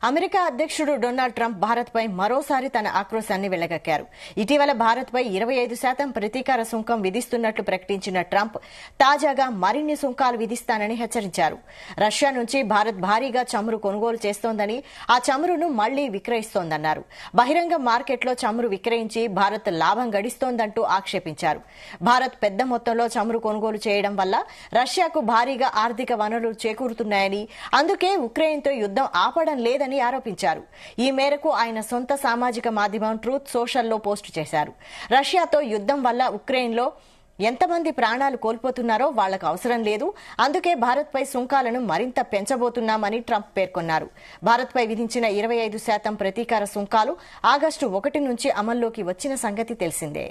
America అధ్యక్షుడు Donald Trump Bharat పై మరోసారి తన ఆక్రోశాన్ని వెళ్లగక్కారు. ఇటీవల భారత్ పై 25% ప్రతీకార సుంకం విధిస్తున్నట్లు ప్రకటించిన ట్రంప్ తాజాగా మరిన్ని సుంకాలు విధిస్తానని హెచ్చరించారు. రష్యా నుంచి భారత్ భారీగా చమురు కొనుగోలు చేస్తోందని, ఆ చమురును మళ్లీ విక్రయిస్తోందన్నారు. బహిరంగ మార్కెట్లో చమురు విక్రయించి భారత్ లాభం గడిస్తోందంటూ ఆక్షేపించారు. భారత్ పెద్ద మొత్తంలో చమురు కొనుగోలు చేయడం వల్ల రష్యాకు భారీగా ఆర్థిక వనరులు చేకూరుతున్నాయని, అందుకే ఉక్రెయిన్తో యుద్దం ఆపడం లేదని ఆరోపించారు. ఈ మేరకు ఆయన సొంత సామాజిక మాధ్యమం ట్రూత్ సోషల్లో పోస్టు చేశారు. రష్యాతో యుద్దం వల్ల ఉక్రెయిన్లో ఎంతమంది ప్రాణాలు కోల్పోతున్నారో వాళ్లకు అవసరం లేదు, అందుకే భారత్పై సుంకాలను మరింత పెంచబోతున్నామని ట్రంప్ పేర్కొన్నారు. భారత్పై విధించిన 25% ప్రతీకార సుంకాలు ఆగస్టు 1 నుంచి అమల్లోకి వచ్చిన సంగతి తెలిసిందే.